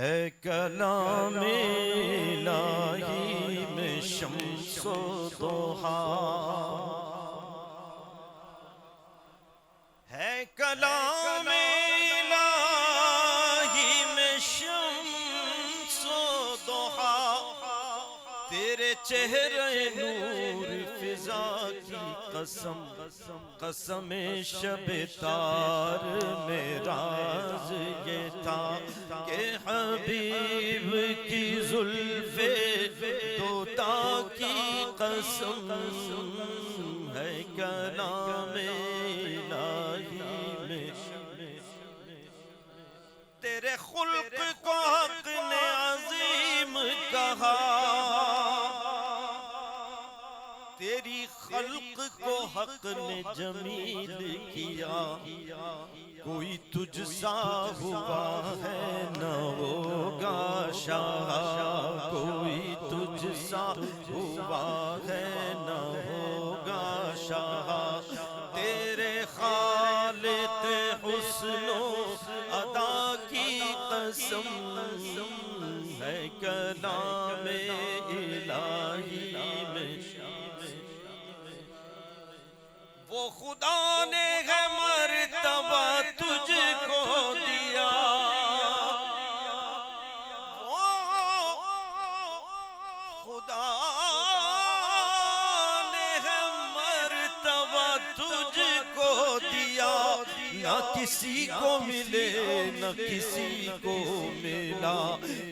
ہے کلام الہی میں شمس و ضحا، ہے کلام الہی میں شمس و ضحا، تیرے چہرے نور فضا کی قسم، قسم شب تار میں راز یہ تھا کہ حبیب کی زلف دوتا کی قسم، ہے کلام الہی میں تیرے خلق کو حق نے عظیم کہا، تیری خلق کو حق نے جمیل کیا، کوئی تجھ سا ہوا ہے نہ ہوگا شاہ، کوئی تجھ سا ہوا ہے نہ ہوگا شاہ، تیرے خالق حسن و ادا کی قسم، ہے کلام الہی میں وہ خدا نے ہے مرتبہ تجھ کو دیا، وہ خدا نے ہے مرتبہ تجھ کو دیا، نہ کسی کو ملے نہ کسی کو ملا،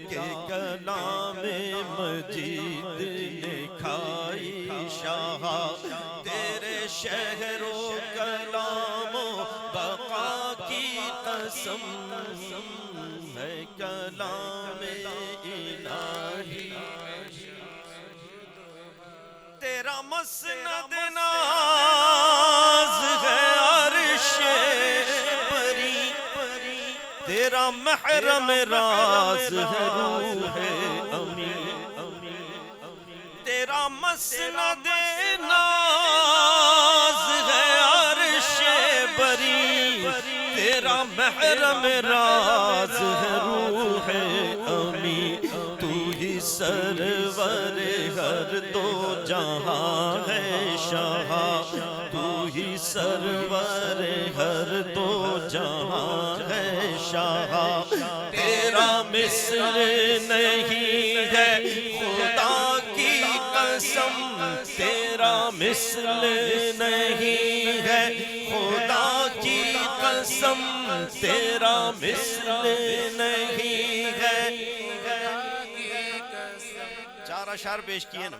کہ کلام مجید نے کھائی شاہ، تیرے شہر و کلام و بقا کی قسم، ہے کلام الہی تیرا مسند ناز ہے عرش پری، تیرا محرم راز ہے روح امین، تیرا مسند ناز ہے عرش بری، تیرا محرم راز ہے روح امین، تو ہی سرور ہر دو جہاں ہے شاہ، تو ہی سرور ہر دو جہاں ہے شاہ، تیرا مثل نہیں ہے خدا کی قسم، تیرا مثل نہیں ہے خدا کی قسم، تیرا مثل نہیں ہے، چار اشعار پیش کیے نا،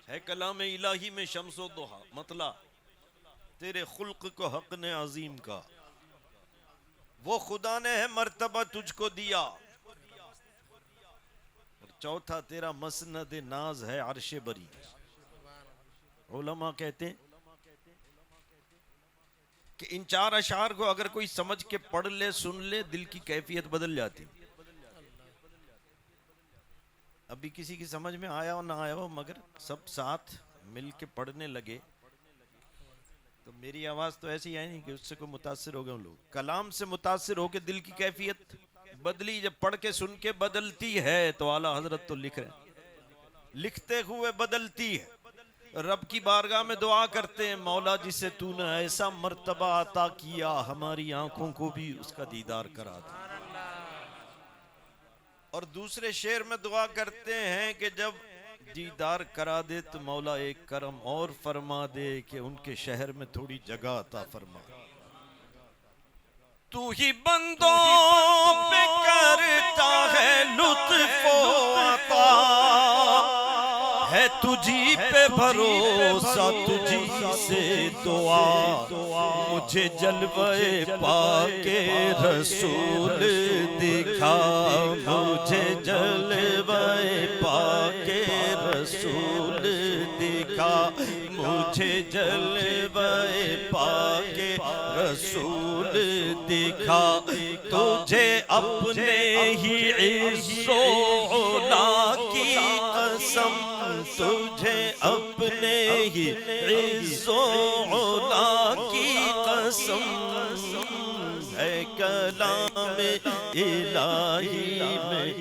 ہے کلام الہی میں شمس و ضحا، مطلع تیرے خلق کو حق نے عظیم کا، وہ خدا نے ہے مرتبہ تجھ کو دیا، اور چوتھا تیرا مسند ناز ہے عرش بری۔ علماء کہتے ہیں کہ ان چار اشعار کو اگر کوئی سمجھ کے پڑھ لے سن لے دل کی کیفیت بدل جاتی، ابھی کسی کی سمجھ میں آیا ہو نہ آیا ہو مگر سب ساتھ مل کے پڑھنے لگے تو میری آواز تو ایسی آئی نہیں کہ اس سے کوئی متاثر ہو گئے لوگ، کلام سے متاثر ہو کے دل کی کیفیت بدلی، جب پڑھ کے سن کے بدلتی ہے تو اعلیٰ حضرت تو لکھ رہے ہیں، لکھتے ہوئے بدلتی ہے، رب کی بارگاہ میں دعا کرتے ہیں مولا جسے تو نے ایسا مرتبہ عطا کیا ہماری آنکھوں کو بھی اس کا دیدار کرا دے، اور دوسرے شعر میں دعا کرتے ہیں کہ جب دیدار کرا دے تو مولا ایک کرم اور فرما دے کہ ان کے شہر میں تھوڑی جگہ عطا فرما، تو ہی بندوں پہ کرتا ہے لطف و عطا، ہے تجھی پہ بھروسہ تجھی سے دعا، مجھے جلوے پاک رسول دکھا، مجھے جلوے پاک رسول دکھا، مجھے جلوے پاک رسول دکھا، تجھے اپنے ہی عز و علا کی قسم، تجھے اپنے ہی عز و علا کی قسم، ہے کلام الہی میں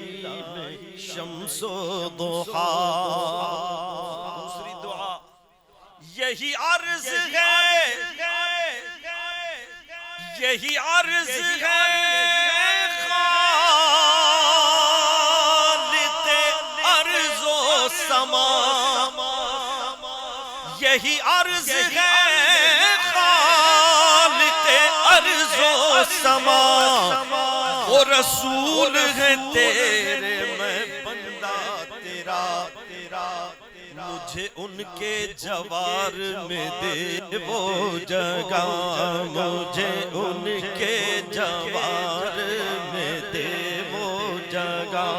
شمس و ضحا. دوسری دعا یہی عرض ہے، یہی عرض ہے خالق ارض و سما، یہی عرض ہے خالق ارض و سما. وہ رسول ہے تیرے میں بندہ تیرا، مجھے ان کے جوار میں دے وہ جگہ، مجھے ان کے جوار میں دے وہ جگہ.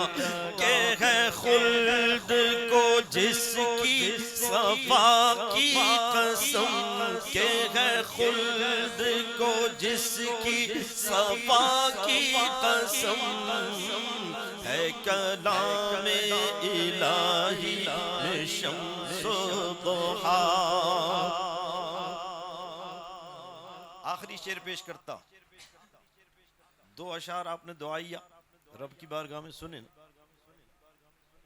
کہ ہے خلد کو جس کی صفا کی قسم، کہ ہے خلد کو جس کی صفا کی قسم. ہے کلام الہی میں شمس و ضحا. آخری شعر پیش کرتا. دو اشعار آپ نے دعائیہ رب کی بارگاہ میں سنے.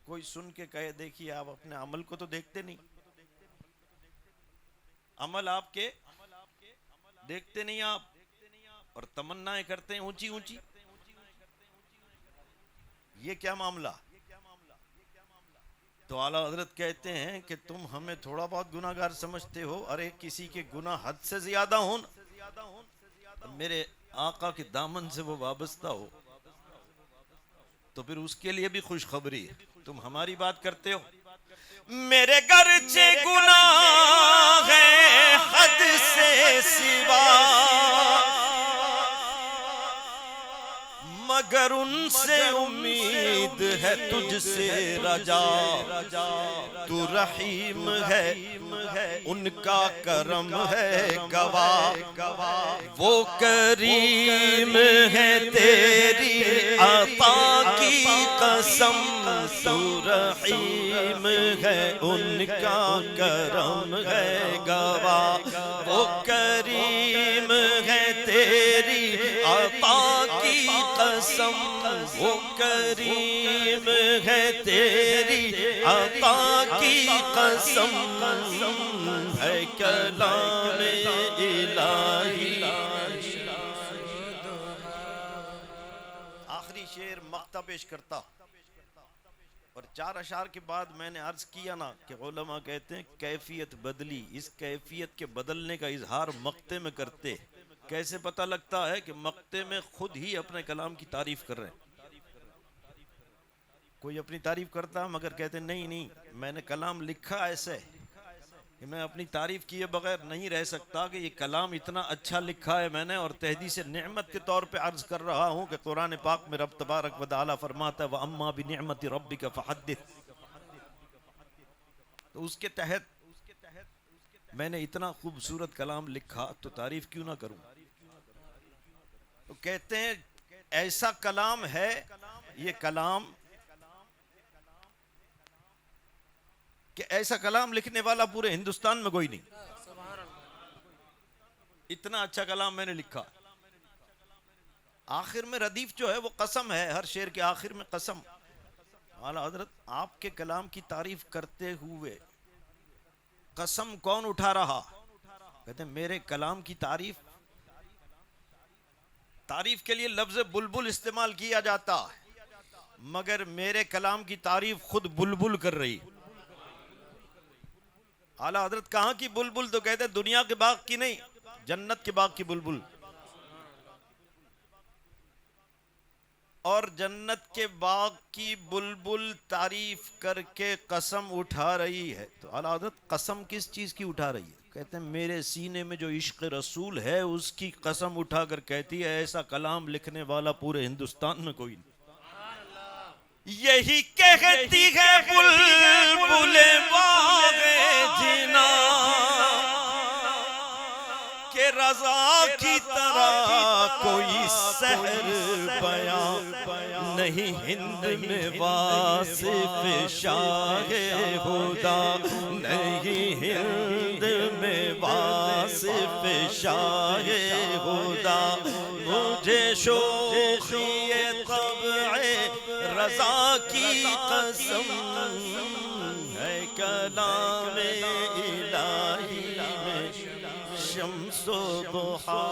کوئی سن کے کہے دیکھیے آپ اپنے عمل کو تو دیکھتے نہیں، عمل آپ کے دیکھتے نہیں آپ، اور تمنائیں کرتے ہیں اونچی اونچی. یہ کیا معاملہ؟ تو اعلیٰ حضرت کہتے ہیں کہ تم ہمیں تھوڑا بہت گناہگار سمجھتے ہو، ارے کسی کے گناہ حد سے زیادہ ہوں، میرے آقا کے دامن سے وہ وابستہ ہو تو پھر اس کے لیے بھی خوشخبری ہے. تم ہماری بات کرتے ہو. میرے گرچہ گناہ ہے حد سے سوا، مگر ان سے امید ہے تجھ سے رجا. تو رحیم ہے ان کا کرم ہے گواہ، وہ کریم ہے تیری عطا کی قسم. تو رحیم ہے ان کا کرم ہے گواہ، وہ کریم ہے تیری عطا کی قسم. وہ کریم ہے تیری عطا کی قسم. ہے کلام الہی. آخری شعر مقطع پیش کرتا. اور 4 اشعار کے بعد میں نے عرض کیا نا کہ علماء کہتے ہیں کیفیت بدلی، اس کیفیت کے بدلنے کا اظہار مقطع میں کرتے. کیسے پتہ لگتا ہے کہ مقطع میں خود ہی اپنے کلام کی تعریف کر رہے ہیں. کوئی اپنی تعریف کرتا مگر کہتے نہیں میں نے کلام لکھا ایسے کہ میں اپنی تعریف کیے بغیر نہیں رہ سکتا، کہ یہ کلام اتنا اچھا لکھا ہے میں نے، اور تحدیث نعمت کے طور پہ عرض کر رہا ہوں کہ قرآن پاک میں رب تبارک و تعالی فرماتا ہے وَأَمَّا بِنِعْمَةِ رَبِّكَ فَحَدِّثْ. تو اس کے تحت میں نے اتنا خوبصورت کلام لکھا تو تعریف کیوں نہ کروں. تو کہتے ہیں ایسا کلام ہے یہ کلام کہ ایسا کلام لکھنے والا پورے ہندوستان میں کوئی نہیں. اتنا اچھا کلام میں نے لکھا. آخر میں ردیف جو ہے وہ قسم ہے، ہر شعر کے آخر میں قسم. اعلیٰ حضرت آپ کے کلام کی تعریف کرتے ہوئے قسم کون اٹھا رہا؟ کہتے ہیں میرے کلام کی تعریف کے لیے لفظ بلبل استعمال کیا جاتا ہے، مگر میرے کلام کی تعریف خود بلبل کر رہی. اعلیٰ حضرت کہاں کی بلبل؟ تو کہتے ہیں دنیا کے باغ کی نہیں، جنت کے باغ کی بلبل. اور جنت کے باغ کی بلبل تعریف کر کے قسم اٹھا رہی ہے. تو اعلیٰ حضرت قسم کس چیز کی اٹھا رہی ہے؟ کہتے ہیں میرے سینے میں جو عشق رسول ہے اس کی قسم اٹھا کر کہتی ہے ایسا کلام لکھنے والا پورے ہندوستان میں کوئی نہیں. یہی کہتی ہے بلبل باغ جنا کہ رضا کی طرح کوئی سحر بیان نہیں ہند میں واصف شاہ خدا، نہیں ہند میں واصف شاہ خدا. مجھے شوخی طبع رضا کی قسم ہے، کلام الہی میں شمس و ضحیٰ